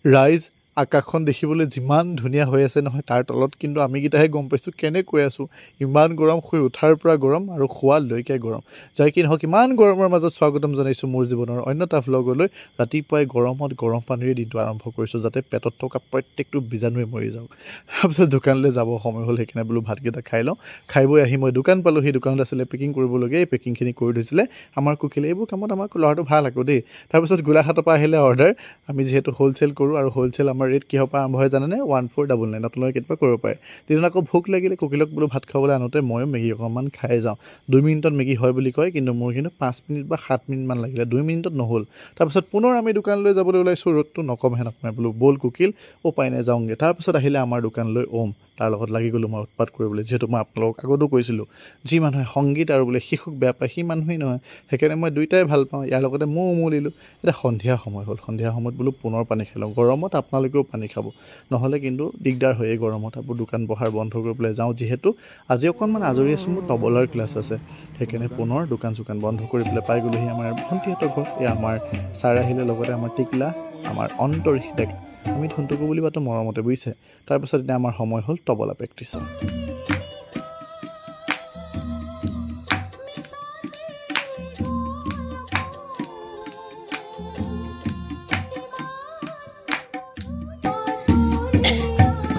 ৰাইজ আকাশখন দেখিবলৈ যিমান ধুনীয়া হৈ আছে নহয় তাৰ তলত কিন্তু আমিকেইটাহে গম পাইছোঁ কেনেকৈ আছোঁ। ইমান গৰম, শুই উঠাৰ পৰা গৰম আৰু শোৱালৈকে গৰম। যাই কি নহওক ইমান গৰমৰ মাজত স্বাগতম জনাইছোঁ মোৰ জীৱনৰ অন্য এটা ভ্লগলৈ। ৰাতিপুৱাই গৰমত গৰম পানীৰে দিনটো আৰম্ভ কৰিছোঁ যাতে পেটত থকা প্ৰত্যেকটো বীজাণুৱে মৰি যাওক। তাৰপিছত দোকানলৈ যাব সময় হ'ল, সেইকাৰণে বোলো ভাতকেইটা খাই লওঁ। খাই বৈ আহি মই দোকান পালোঁ। সেই দোকানত আছিলে পেকিং কৰিবলগীয়া, এই পেকিংখিনি কৰি থৈছিলে আমাৰ কুকিলে। এইবোৰ কামত আমাৰ ল'ৰাটো ভাল আকৌ দেই। তাৰপিছত গোলাঘাটৰ পৰা আহিলে অৰ্ডাৰ। আমি যিহেতু হ'লচেল কৰোঁ আৰু হ'লচেল আমাৰ ৰেট কিহৰ পৰা আৰম্ভ হয় জানেনে? 1499। আপোনালোকে কেতিয়াবা কৰিব পাৰে। তেতিয়া আকৌ ভোক লাগিলে কুকিলক বোলো ভাত খাবলৈ আনোতে ময়ো মেগী অকণমান খাই যাওঁ। 2 মিনিটত মেগী হয় বুলি কয়, কিন্তু মোৰ কিন্তু 5 মিনিট বা 7 মিনিটমান লাগিলে, 2 মিনিটত নহ'ল। তাৰপিছত পুনৰ আমি দোকানলৈ যাবলৈ ওলাইছোঁ। ৰ'দটো নকমহে নকমে, বোলো ব'ল কুকিল, উপায় নাই যাওঁগৈ। তাৰপিছত আহিলে আমাৰ দোকানলৈ ওম, তাৰ লগত লাগি গ'লোঁ মই উৎপাত কৰিবলৈ। যিহেতু মই আপোনালোকক আগতো কৈছিলোঁ, যি মানুহে সংগীত আৰু বোলে শিশুক বেয়া পায় সি মানুহেই নহয়। সেইকাৰণে মই দুয়োটাই ভাল পাওঁ, ইয়াৰ লগতে ময়ো উমলিলোঁ। এতিয়া সন্ধিয়া সময় হ'ল, সন্ধিয়া সময়ত বোলো পুনৰ পানী খাই লওঁ। গৰমত আপোনালোকেও পানী খাব, নহ'লে কিন্তু দিগদাৰ হয় এই গৰমত। আকৌ দোকান বহাৰ বন্ধ কৰি পেলাই যাওঁ, যিহেতু আজি অকণমান আজৰি আছোঁ, মোৰ তবলাৰ ক্লাছ আছে। সেইকাৰণে পুনৰ দোকান চোকান বন্ধ কৰি পেলাই পাই গ'লোহি আমাৰ ভণ্টিহঁতৰ ঘৰ। এই আমাৰ ছাৰ আহিলে, লগতে আমাৰ টিকলা, আমাৰ অন্তৰীশ ডেকা। আমি ধুনটুকু বুলি মাতো মৰমতে, বুজিছে। তাৰপিছত এতিয়া আমাৰ সময় হ'ল তবলা প্ৰেক্টিছৰ।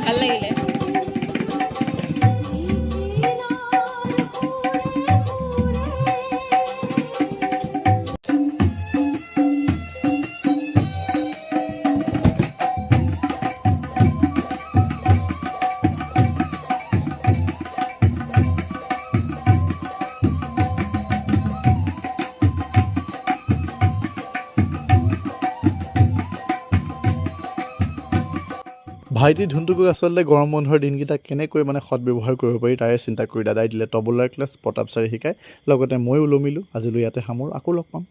ভাল লাগিলে। ভাইটি ধুনটুকুক আচলতে গৰম বন্ধৰ দিনকেইটা কেনেকৈ সদব্যৱহাৰ কৰিব পাৰি তাৰে চিন্তা কৰি দাদাই দিলে তবলাৰ ক্লাছ, প্ৰতাপ ছাৰে শিকায়। লগতে ময়ো ওলমিলোঁ। আজিলৈ ইয়াতে সামৰোঁ, আকৌ লগ পাম।